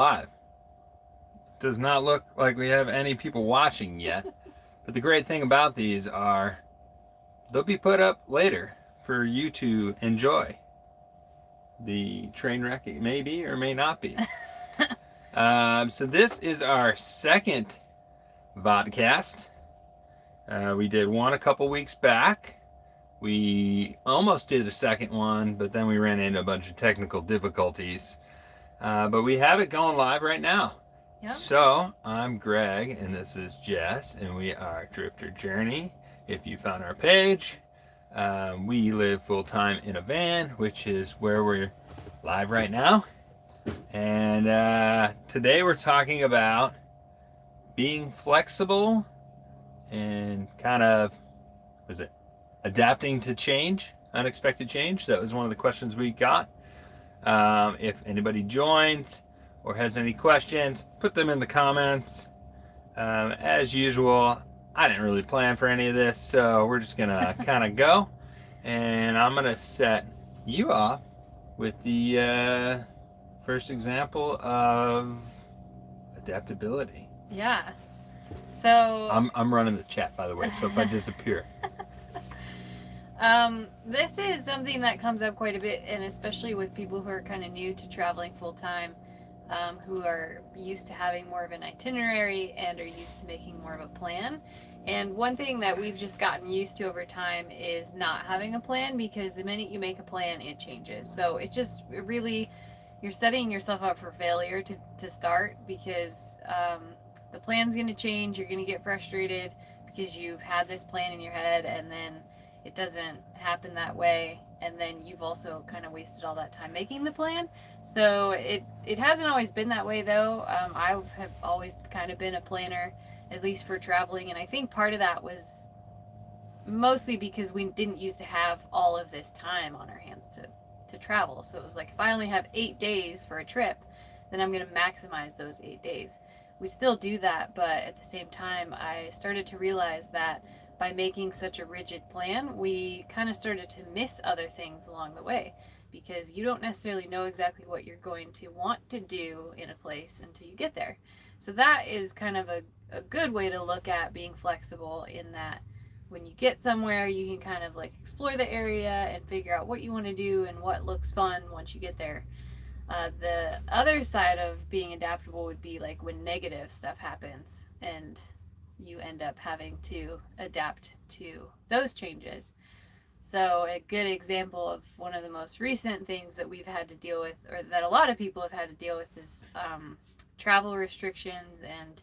live. Does not look like we have any people watching yet. But the great thing about these are they'll be put up later for you to enjoy. The train wreck it may be or may not be. So this is our second VODcast. We did one a couple weeks back. We almost did a second one, but then we ran into a bunch of technical difficulties. But we have it going live right now. Yep. So I'm Greg, and this is Jess, and we are Drifter Journey. If you found our page, we live full time in a van, which is where we're live right now. And today we're talking about being flexible and kind of, what is it, adapting to change, unexpected change. That was one of the questions we got. If anybody joins or has any questions, put them in the comments. As usual, I didn't really plan for any of this, so we're just gonna kind of go. And I'm gonna set you off with the first example of adaptability. Yeah. So I'm running the chat, by the way, so if I disappear. This is something that comes up quite a bit, and especially with people who are kind of new to traveling full time, who are used to having more of an itinerary and are used to making more of a plan. And one thing that we've just gotten used to over time is not having a plan, because the minute you make a plan, it changes. So it just really, you're setting yourself up for failure to start, because the plan's going to change. You're going to get frustrated because you've had this plan in your head and then it doesn't happen that way, and then you've also kind of wasted all that time making the plan. So it hasn't always been that way, though. I have always kind of been a planner, at least for traveling, and I think part of that was mostly because we didn't used to have all of this time on our hands to travel. So it was like, if I only have 8 days for a trip, then I'm going to maximize those 8 days. We still do that, but at the same time, I started to realize that by making such a rigid plan, we kind of started to miss other things along the way, because you don't necessarily know exactly what you're going to want to do in a place until you get there. So that is kind of a good way to look at being flexible, in that when you get somewhere, you can kind of like explore the area and figure out what you want to do and what looks fun once you get there. The other side of being adaptable would be like when negative stuff happens and you end up having to adapt to those changes. So a good example of one of the most recent things that we've had to deal with, or that a lot of people have had to deal with, is travel restrictions and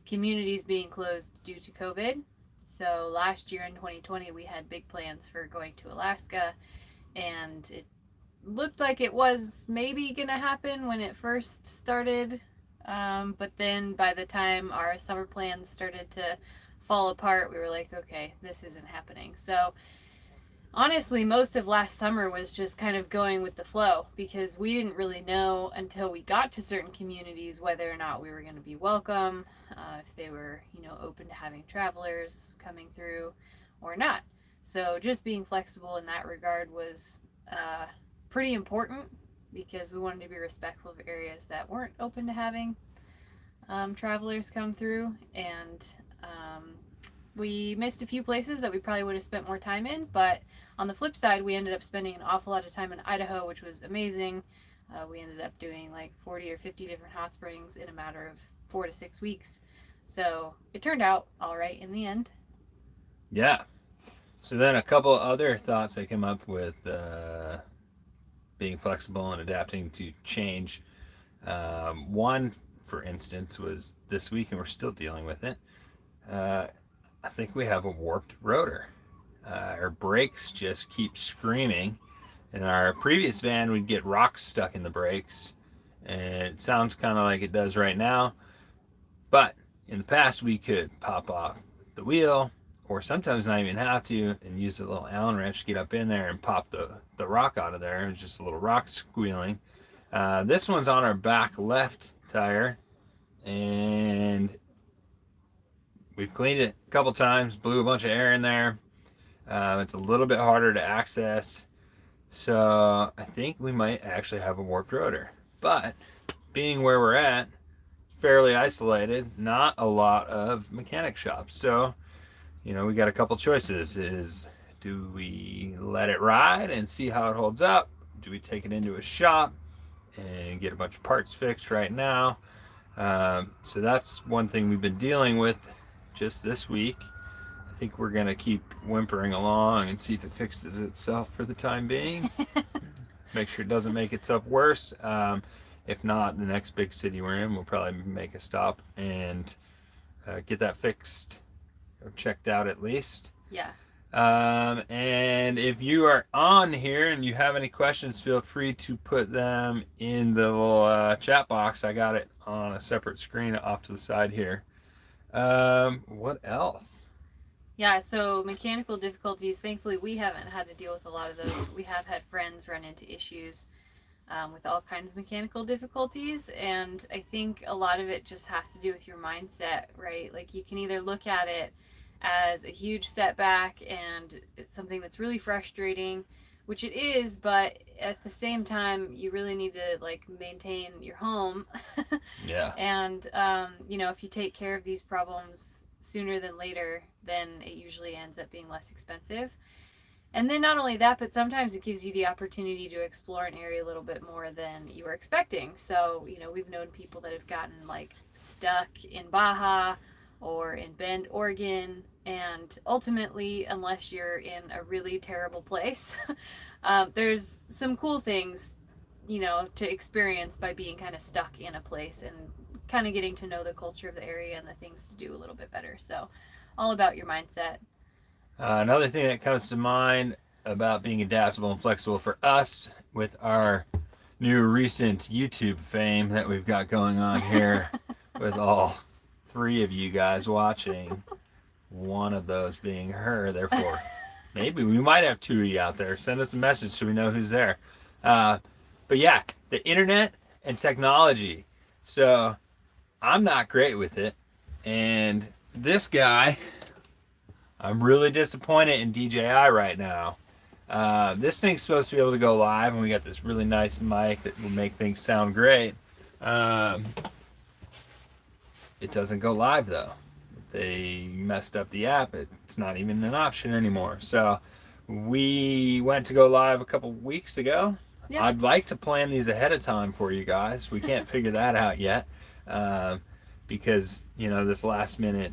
communities being closed due to COVID. So last year in 2020, we had big plans for going to Alaska, and it looked like it was maybe going to happen when it first started. But then by the time our summer plans started to fall apart, we were like, okay, this isn't happening. So honestly, most of last summer was just kind of going with the flow, because we didn't really know until we got to certain communities whether or not we were going to be welcome, if they were, open to having travelers coming through or not. So just being flexible in that regard was pretty important, because we wanted to be respectful of areas that weren't open to having travelers come through. And we missed a few places that we probably would have spent more time in, but on the flip side, we ended up spending an awful lot of time in Idaho, which was amazing. We ended up doing like 40 or 50 different hot springs in a matter of 4 to 6 weeks. So it turned out all right in the end. Yeah. So then a couple other thoughts I came up with being flexible and adapting to change. One, for instance, was this week, and we're still dealing with it. I think we have a warped rotor. Our brakes just keep screaming. In our previous van, we'd get rocks stuck in the brakes, and it sounds kind of like it does right now. But in the past, we could pop off the wheel, or sometimes not even have to, and use a little Allen wrench to get up in there and pop the rock out of there. It's just a little rock squealing. This one's on our back left tire, and we've cleaned it a couple times, blew a bunch of air in there. It's a little bit harder to access, so I think we might actually have a warped rotor. But being where we're at, fairly isolated, not a lot of mechanic shops. So, we got a couple choices. Do we let it ride and see how it holds up? Do we take it into a shop and get a bunch of parts fixed right now? So that's one thing we've been dealing with just this week. I think we're going to keep whimpering along and see if it fixes itself for the time being. Make sure it doesn't make itself worse. If not, the next big city we're in, we'll probably make a stop and get that fixed or checked out at least. Yeah. And if you are on here and you have any questions, feel free to put them in the little chat box. I got it on a separate screen off to the side here. What else? Yeah, so mechanical difficulties, thankfully we haven't had to deal with a lot of those. We have had friends run into issues with all kinds of mechanical difficulties, and I think a lot of it just has to do with your mindset, right? Like, you can either look at it as a huge setback and it's something that's really frustrating, which it is, but at the same time you really need to maintain your home. Yeah. And if you take care of these problems sooner than later, then it usually ends up being less expensive. And then not only that, but sometimes it gives you the opportunity to explore an area a little bit more than you were expecting. So, we've known people that have gotten stuck in Baja or in Bend, Oregon, and ultimately, unless you're in a really terrible place, there's some cool things, to experience by being kind of stuck in a place and kind of getting to know the culture of the area and the things to do a little bit better. So, all about your mindset. Another thing that comes to mind about being adaptable and flexible for us with our new recent YouTube fame that we've got going on here with all 3 of you guys watching, one of those being her, therefore maybe we might have 2 of you out there. Send us a message so we know who's there. But yeah, the internet and technology. So I'm not great with it, and this guy, I'm really disappointed in DJI right now. This thing's supposed to be able to go live, and we got this really nice mic that will make things sound great. It doesn't go live though. They messed up the app. It's not even an option anymore. So we went to go live a couple weeks ago. Yeah. I'd like to plan these ahead of time for you guys. We can't figure that out yet because this last minute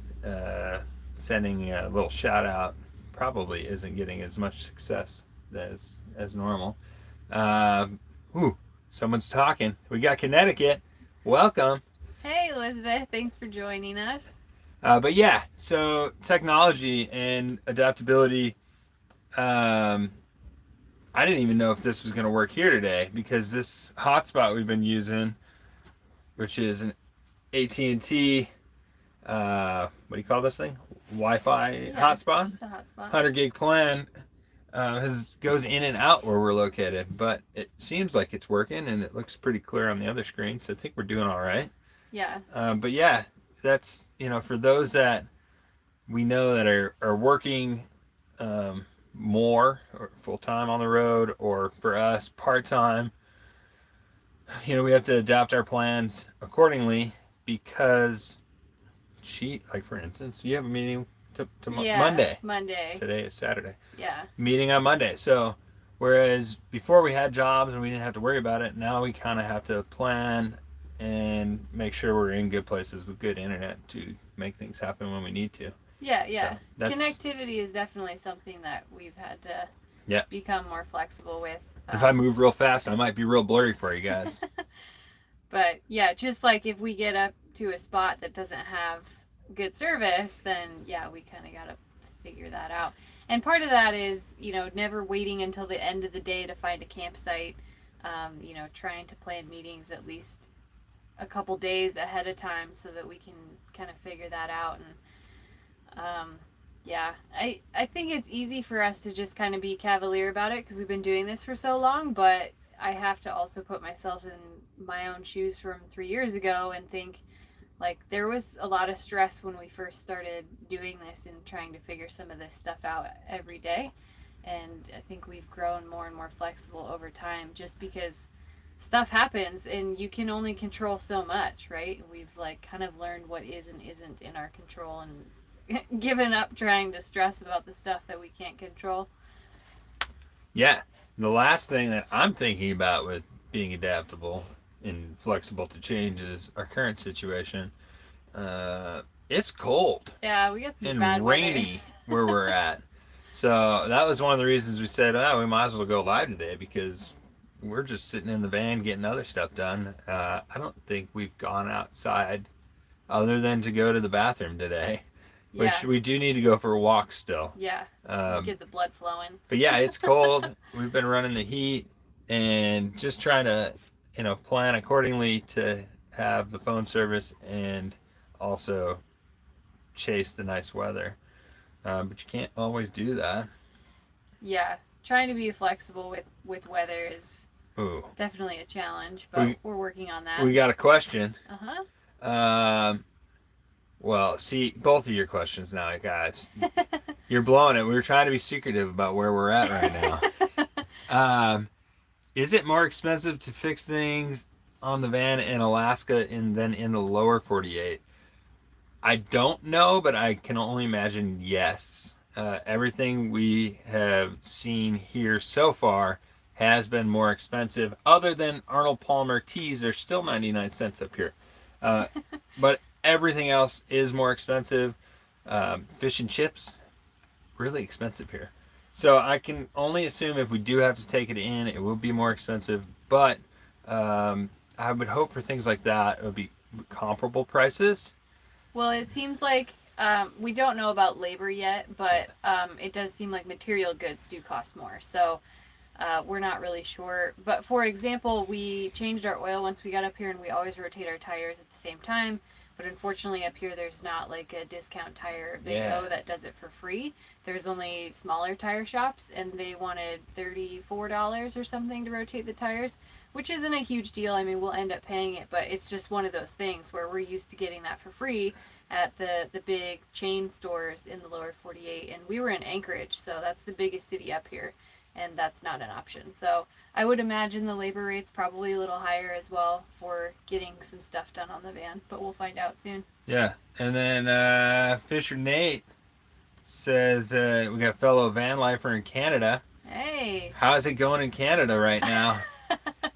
sending a little shout out probably isn't getting as much success as normal. Someone's talking. We got Connecticut. Welcome. Hey Elizabeth, thanks for joining us. But yeah, so technology and adaptability. I didn't even know if this was going to work here today because this hotspot we've been using, which is an AT&T, what do you call this thing? Wi-Fi hotspot? Just a hotspot. 100 gig plan goes in and out where we're located, but it seems like it's working and it looks pretty clear on the other screen, so I think we're doing all right. Yeah. But yeah, that's, for those that we know that are working more or full-time on the road, or for us part-time, we have to adapt our plans accordingly because for instance, you have a meeting Monday. Today is Saturday. Yeah. Meeting on Monday. So whereas before we had jobs and we didn't have to worry about it, now we kind of have to plan and make sure we're in good places with good internet to make things happen when we need to. Yeah. So connectivity is definitely something that we've had to become more flexible with. If I move real fast, I might be real blurry for you guys. But yeah, just if we get up to a spot that doesn't have good service, then we kind of got to figure that out. And part of that is, never waiting until the end of the day to find a campsite, trying to plan meetings at least a couple days ahead of time so that we can kind of figure that out. And I think it's easy for us to just kind of be cavalier about it because we've been doing this for so long, but I have to also put myself in my own shoes from 3 years ago and think there was a lot of stress when we first started doing this and trying to figure some of this stuff out every day. And I think we've grown more and more flexible over time just because stuff happens and you can only control so much, right? We've like kind of learned what is and isn't in our control and given up trying to stress about the stuff that we can't control. Yeah. The last thing that I'm thinking about with being adaptable and flexible to change is our current situation. It's cold Yeah, we got some and bad rainy where we're at. So that was one of the reasons we said, oh, we might as well go live today because we're just sitting in the van getting other stuff done. I don't think we've gone outside other than to go to the bathroom today, which Yeah. we do need to go for a walk still. Yeah. Get the blood flowing. But yeah, it's cold. We've been running the heat and just trying to, plan accordingly to have the phone service and also chase the nice weather. But you can't always do that. Yeah. Trying to be flexible with weather is Ooh. definitely a challenge, but we're working on that. We got a question. Uh-huh. Well, see, both of your questions now, guys. You're blowing it. We were trying to be secretive about where we're at right now. Is it more expensive to fix things on the van in Alaska than in the lower 48? I don't know, but I can only imagine yes. Everything we have seen here so far has been more expensive. Other than Arnold Palmer teas, they're still 99 cents up here. But everything else is more expensive. Fish and chips, really expensive here. So I can only assume if we do have to take it in, it will be more expensive. But I would hope for things like that, it would be comparable prices. Well, it seems like we don't know about labor yet, but it does seem like material goods do cost more. So we're not really sure. But for example, we changed our oil once we got up here, and we always rotate our tires at the same time. But unfortunately, up here, there's not like a discount tire Big O that does it for free. There's only smaller tire shops, and they wanted $34 or something to rotate the tires, which isn't a huge deal. I mean, we'll end up paying it, but it's just one of those things where we're used to getting that for free at the big chain stores in the lower 48. And we were in Anchorage, so that's the biggest city up here, and that's not an option. So I would imagine the labor rate's probably a little higher as well for getting some stuff done on the van, but we'll find out soon. Yeah, and then Fisher Nate says we got a fellow van lifer in Canada. Hey! How's it going in Canada right now?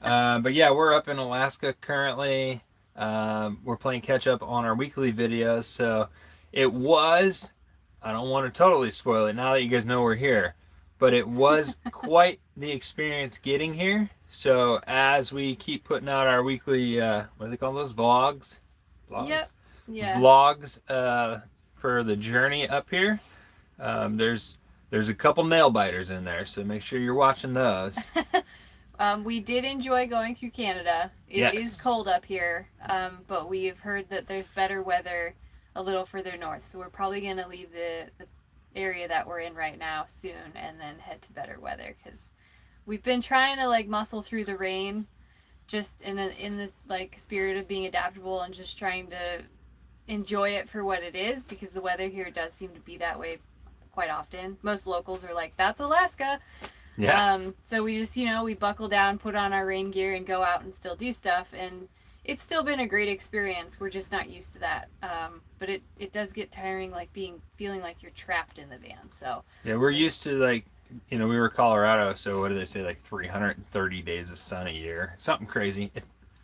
But yeah, we're up in Alaska currently. We're playing catch up on our weekly videos, so it was, I don't want to totally spoil it now that you guys know we're here, but it was quite the experience getting here. So as we keep putting out our weekly, what do they call those, vlogs? Yep. Yeah. Vlogs for the journey up here. There's a couple nail biters in there, so make sure you're watching those. We did enjoy going through Canada. It is cold up here, but we've heard that there's better weather a little further north. So we're probably going to leave the area that we're in right now soon and then head to better weather, because we've been trying to like muscle through the rain just in the like spirit of being adaptable and just trying to enjoy it for what it is, because the weather here does seem to be that way quite often. Most locals are like, that's Alaska. Yeah. So we just, we buckle down, put on our rain gear, and go out and still do stuff. And it's still been a great experience. We're just not used to that. But it does get tiring, like feeling like you're trapped in the van. So yeah, we're used to like, we were Colorado, so what do they say, like 330 days of sun a year, something crazy.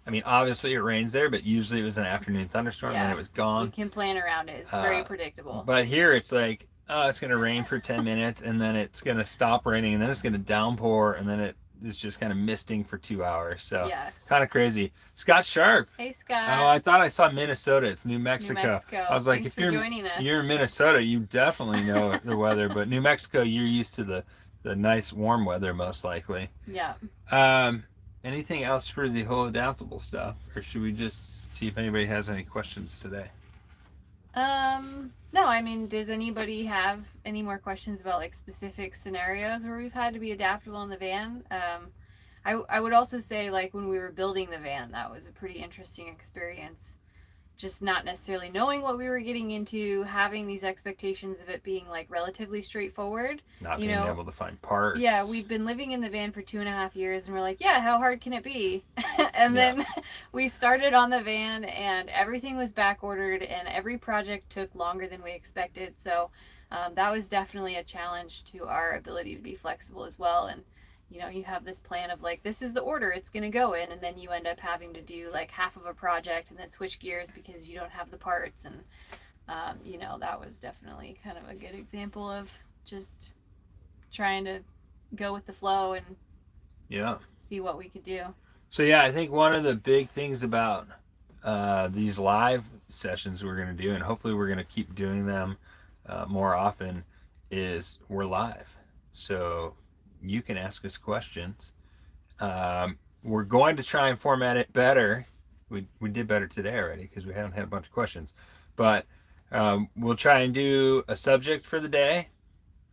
I mean, obviously it rains there, but usually it was an afternoon thunderstorm and then it was gone. You can plan around it. It's very predictable. But here it's like, it's going to rain for 10 minutes and then it's going to stop raining and then it's going to downpour and then it's just kind of misting for 2 hours. So kind of crazy. Scott Sharp. Hey, Scott. Oh, I thought I saw Minnesota. It's New Mexico. New Mexico. I was like, Thanks if you're in Minnesota, you definitely know the weather. But New Mexico, you're used to the nice warm weather most likely. Yeah. Anything else for the whole adaptable stuff? Or should we just see if anybody has any questions today? No, I mean, does anybody have any more questions about like specific scenarios where we've had to be adaptable in the van? I would also say, like, when we were building the van, that was a pretty interesting experience. just not necessarily knowing what we were getting into, having these expectations of it being like relatively straightforward. Not being able to find parts. Yeah, we'd been living in the van for 2.5 years, and we're like, yeah, how hard can it be? And then we started on the van, and everything was back ordered, and every project took longer than we expected. So that was definitely a challenge to our ability to be flexible as well. And you have this plan of like, this is the order it's going to go in, and then you end up having to do like half of a project and then switch gears because you don't have the parts. And that was definitely kind of a good example of just trying to go with the flow and see what we could do. So I think one of the big things about these live sessions we're going to do, and hopefully we're going to keep doing them more often, is we're live. So you can ask us questions. We're going to try and format it better. We did better today already because we haven't had a bunch of questions. But we'll try and do a subject for the day.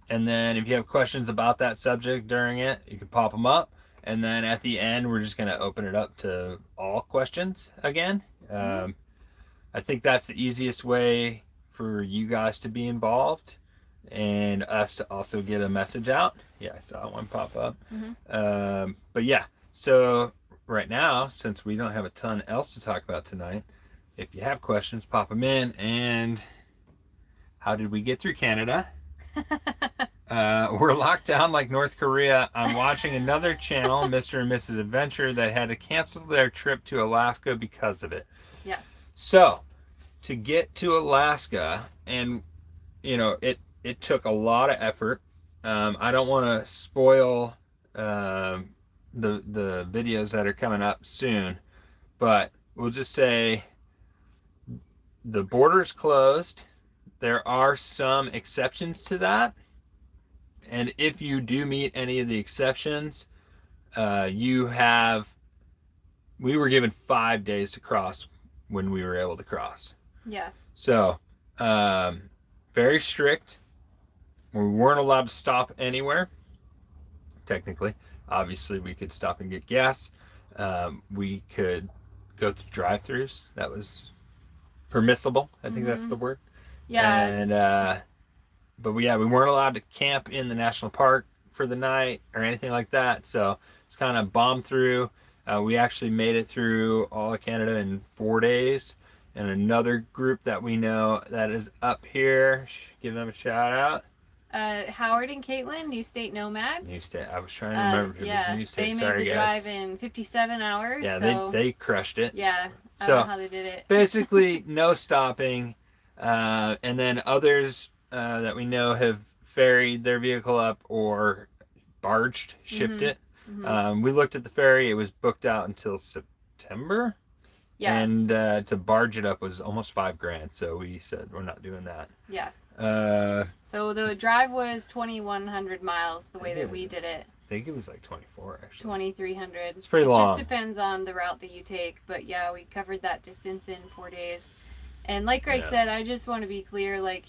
And then if you have questions about that subject during it, you can pop them up. And then at the end, we're just going to open it up to all questions again. I think that's the easiest way for you guys to be involved and us to also get a message out. Yeah, I saw one pop up. But yeah, so right now, since we don't have a ton else to talk about tonight, if you have questions, pop them in. And how did we get through Canada? We're locked down like North Korea. I'm watching another channel, Mr. and Mrs. Adventure, that had to cancel their trip to Alaska because of it. Yeah. So to get to Alaska, and it took a lot of effort. I don't want to spoil the videos that are coming up soon, but we'll just say the border's closed. There are some exceptions to that, and if you do meet any of the exceptions, we were given 5 days to cross when we were able to cross. Yeah. So very strict. We weren't allowed to stop anywhere, technically. Obviously, we could stop and get gas. We could go through drive-thrus. That was permissible. I think that's the word. Yeah. And but we weren't allowed to camp in the national park for the night or anything like that. So it's kind of bombed through. We actually made it through all of Canada in 4 days. And another group that we know that is up here, give them a shout out. Howard and Caitlin, New State Nomads. New State. I was trying to remember if it was New State. They made the drive in 57 hours. Yeah, so they crushed it. Yeah, I don't know how they did it. Basically, no stopping. And then others that we know have ferried their vehicle up or barged, shipped it. We looked at the ferry. It was booked out until September. Yeah. And to barge it up was almost $5,000. So we said we're not doing that. Yeah. So the drive was 2,100 miles the way that we did it. I think it was like 24 actually. 2,300. It's pretty long. It just depends on the route that you take. But yeah, we covered that distance in 4 days. And like Greg said, I just want to be clear, like,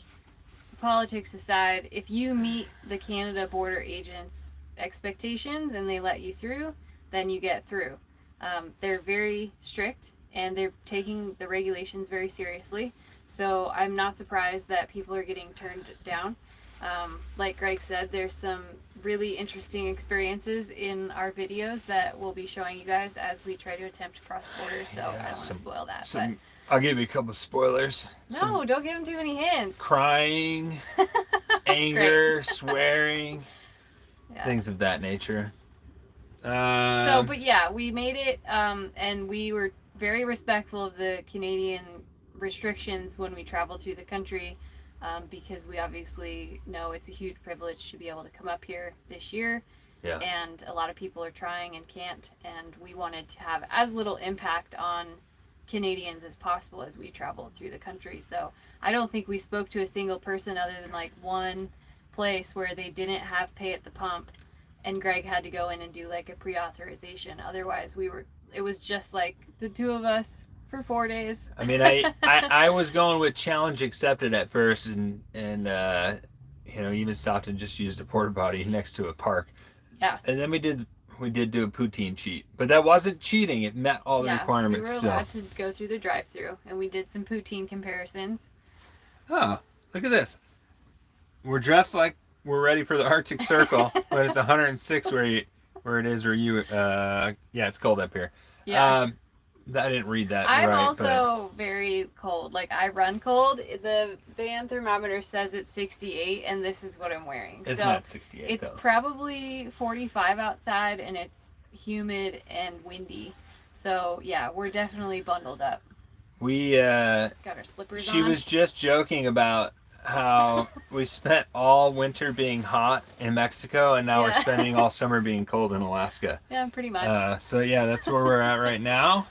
politics aside, if you meet the Canada border agents' expectations and they let you through, then you get through. They're very strict and they're taking the regulations very seriously. So I'm not surprised that people are getting turned down. Like Greg said, there's some really interesting experiences in our videos that we'll be showing you guys as we try to attempt to cross the border. So I don't want to spoil that. But I'll give you a couple of spoilers. No, don't give them too many hints. Crying, anger, swearing, things of that nature. But yeah, we made it, and we were very respectful of the Canadian restrictions when we traveled through the country, because we obviously know it's a huge privilege to be able to come up here this year. Yeah. And a lot of people are trying and can't, and we wanted to have as little impact on Canadians as possible as we traveled through the country. So I don't think we spoke to a single person other than like one place where they didn't have pay at the pump and Greg had to go in and do like a pre-authorization. Otherwise it was just like the two of us for 4 days. I mean, I was going with challenge accepted at first and even stopped and just used a porta potty next to a park. Yeah. And then we we did do a poutine cheat, but that wasn't cheating. It met all the requirements we were still. allowed to go through the drive-thru, and we did some poutine comparisons. Oh, look at this. We're dressed like we're ready for the Arctic Circle, but it's 106 where it is where you. Yeah, it's cold up here. Yeah. I didn't read that I'm right. also very cold. Like, I run cold. The van thermometer says it's 68, and this is what I'm wearing. It's so not 68, it's though. probably 45 outside, and it's humid and windy. So, yeah, we're definitely bundled up. We, got our slippers on. She was just joking about how we spent all winter being hot in Mexico, and now we're spending all summer being cold in Alaska. Yeah, pretty much. So, yeah, that's where we're at right now.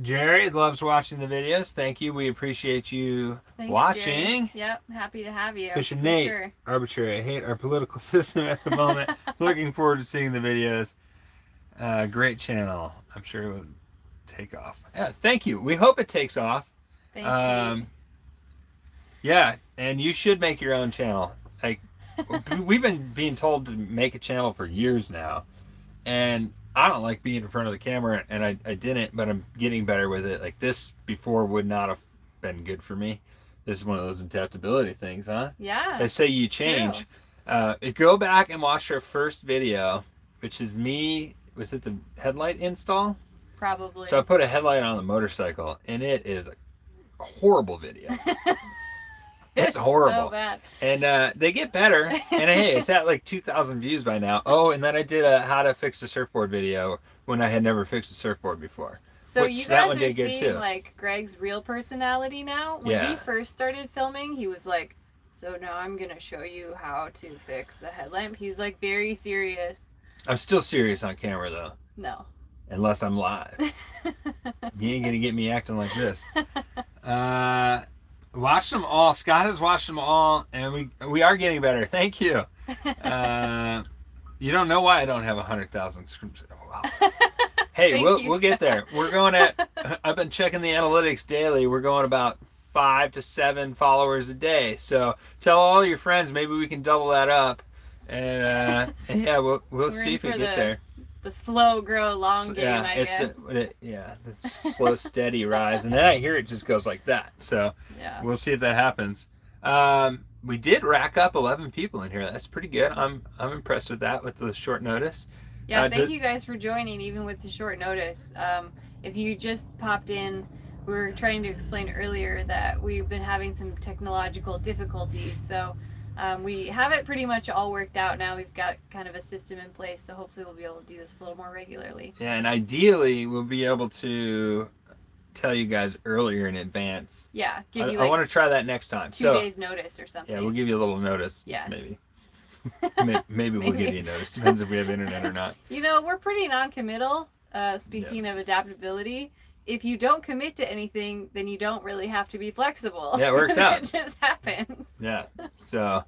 Jerry loves watching the videos. Thank you. We appreciate you watching. Jerry. Yep, happy to have you. Christian Nate, sure. Arbitrary. I hate our political system at the moment. Looking forward to seeing the videos. Great channel. I'm sure it will take off. Yeah, thank you. We hope it takes off. Thanks, Nate. Yeah, and you should make your own channel. Like, we've been being told to make a channel for years now. And I don't like being in front of the camera, and I didn't, but I'm getting better with it. Like, this before would not have been good for me. This is one of those adaptability things, huh? Yeah. They say you change. Go back and watch our first video, which is me. Was it the headlight install? Probably. So I put a headlight on the motorcycle, and it is a horrible video. It's horrible. So bad. And they get better. And hey, it's at like 2,000 views by now. Oh, and then I did a how to fix a surfboard video when I had never fixed a surfboard before. So you guys are seeing like Greg's real personality now. When we first started filming, he was like, so now I'm going to show you how to fix a headlamp. He's like very serious. I'm still serious on camera though. No. Unless I'm live. You ain't going to get me acting like this. Watched them all. Scott has watched them all, and we are getting better. Thank you. You don't know why I don't have 100,000 subscribers. Wow. Hey, we'll get there. We're going at. I've been checking the analytics daily. We're going about 5 to 7 followers a day. So tell all your friends. Maybe we can double that up, and yeah, we'll see if it gets there. The slow grow long game, I guess. It's slow, steady rise. And then I hear it just goes like that. So we'll see if that happens. We did rack up 11 people in here. That's pretty good. I'm impressed with that, with the short notice. Yeah, thank you guys for joining, even with the short notice. If you just popped in, we were trying to explain earlier that we've been having some technological difficulties. So we have it pretty much all worked out now. We've got kind of a system in place, so hopefully we'll be able to do this a little more regularly. Yeah, and ideally we'll be able to tell you guys earlier in advance. Yeah, give you I want to try that next time. 2 days notice or something. Yeah, we'll give you a little notice. Yeah. Maybe. Maybe we'll give you a notice. Depends if we have internet or not. You know, we're pretty non-committal. Speaking of adaptability, if you don't commit to anything, then you don't really have to be flexible. Yeah, it works out. It just happens. Yeah. So,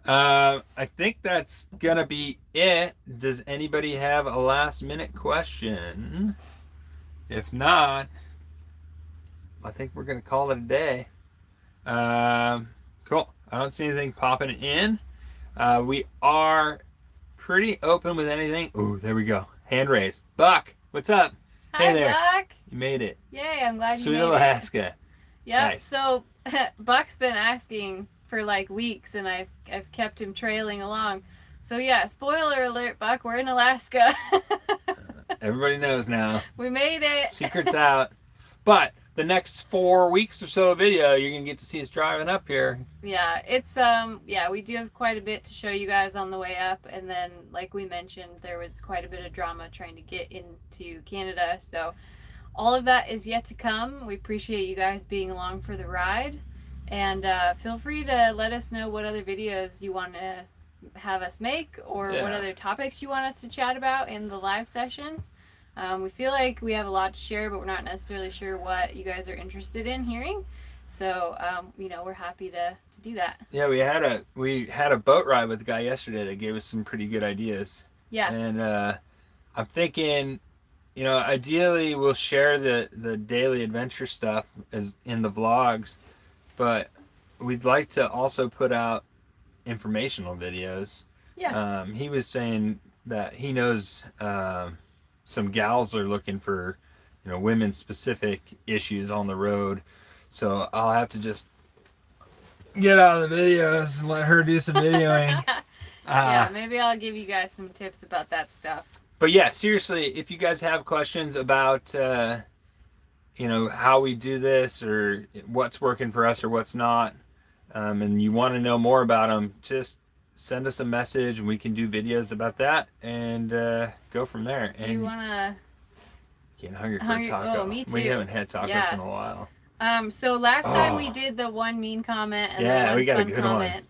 I think that's gonna be it. Does anybody have a last-minute question? If not, I think we're gonna call it a day. Cool. I don't see anything popping in. We are pretty open with anything. Ooh, there we go. Hand raise. Buck, what's up? Hi, hey there. Buck. You made it. Yay, I'm glad you Sweet made Alaska. it. Yep. Nice. So Buck's been asking for like weeks, and I've kept him trailing along. So yeah, spoiler alert, Buck, we're in Alaska. Everybody knows now. We made it. Secret's out. But the next 4 weeks or so of video, you're gonna get to see us driving up here. Yeah, it's we do have quite a bit to show you guys on the way up, and then like we mentioned, there was quite a bit of drama trying to get into Canada, so all of that is yet to come. We appreciate you guys being along for the ride, and feel free to let us know what other videos you want to have us make, or what other topics you want us to chat about in the live sessions. We feel like we have a lot to share, but we're not necessarily sure what you guys are interested in hearing. So, we're happy to do that. Yeah, we had a boat ride with a guy yesterday that gave us some pretty good ideas. Yeah. And I'm thinking, ideally we'll share the daily adventure stuff in the vlogs, but we'd like to also put out informational videos. Yeah. He was saying that he knows some gals are looking for, women specific issues on the road. So I'll have to just get out of the videos and let her do some videoing. Yeah, maybe I'll give you guys some tips about that stuff. But yeah, seriously, if you guys have questions about, how we do this or what's working for us or what's not, and you want to know more about them, just send us a message and we can do videos about that and go from there. Do you want to... Getting hungry for a taco. Oh, me too. We haven't had tacos in a while. So last time we did the one mean comment and the one we got fun a good comment.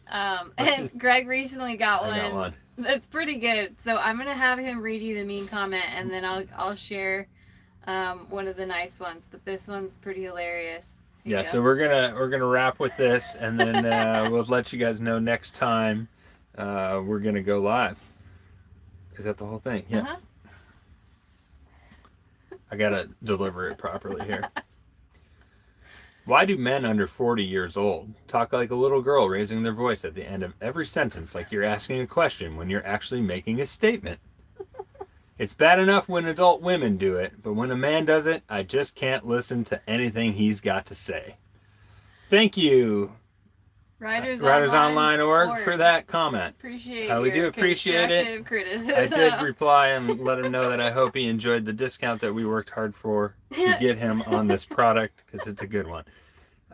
And Greg recently got one. That's pretty good. So I'm gonna have him read you the mean comment, and then I'll share one of the nice ones. But this one's pretty hilarious. Yeah. So we're gonna wrap with this, and then we'll let you guys know next time we're gonna go live. Is that the whole thing? Yeah. Uh-huh. I gotta deliver it properly here. Why do men under 40 years old talk like a little girl raising their voice at the end of every sentence like you're asking a question when you're actually making a statement? It's bad enough when adult women do it, but when a man does it, I just can't listen to anything he's got to say. Thank you, WritersOnline.org, for that comment. Appreciate we do appreciate it. Criticism. I did reply and let him know that I hope he enjoyed the discount that we worked hard for to get him on this product, because it's a good one.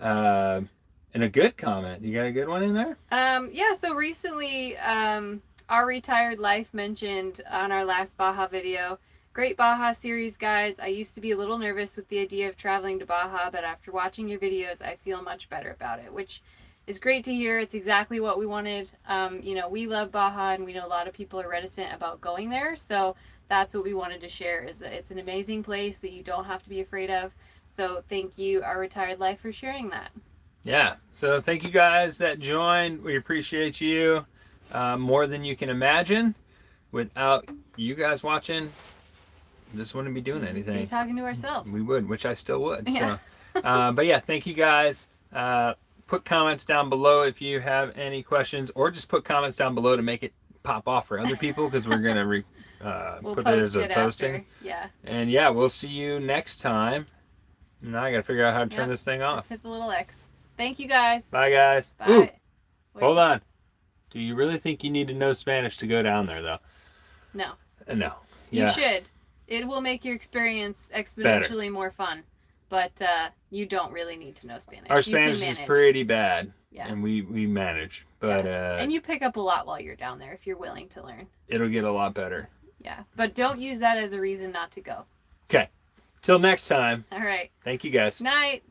And a good comment. You got a good one in there? Yeah, so recently our Retired Life mentioned on our last Baja video, great Baja series, guys. I used to be a little nervous with the idea of traveling to Baja, but after watching your videos, I feel much better about it, which is great to hear. It's exactly what we wanted. We love Baja, and we know a lot of people are reticent about going there. So that's what we wanted to share, is that it's an amazing place that you don't have to be afraid of. So thank you, Our Retired Life, for sharing that. Yeah. So thank you guys that joined. We appreciate you more than you can imagine. Without you guys watching, this wouldn't be doing anything. We'd be talking to ourselves. We would, which I still would. Yeah. So, but yeah, thank you guys. Put comments down below if you have any questions, or just put comments down below to make it pop off for other people, because we're gonna we'll put it as a posting. After. Yeah. And yeah, we'll see you next time. Now I gotta figure out how to turn this thing off. Just hit the little X. Thank you, guys. Bye, guys. Bye. Ooh, hold on. Do you really think you need to know Spanish to go down there, though? No. No. Yeah. You should. It will make your experience exponentially more fun. But you don't really need to know Spanish. Our Spanish is pretty bad. Yeah. And we manage. But and you pick up a lot while you're down there if you're willing to learn. It'll get a lot better. Yeah. But don't use that as a reason not to go. Okay. Till next time. All right. Thank you, guys. Night.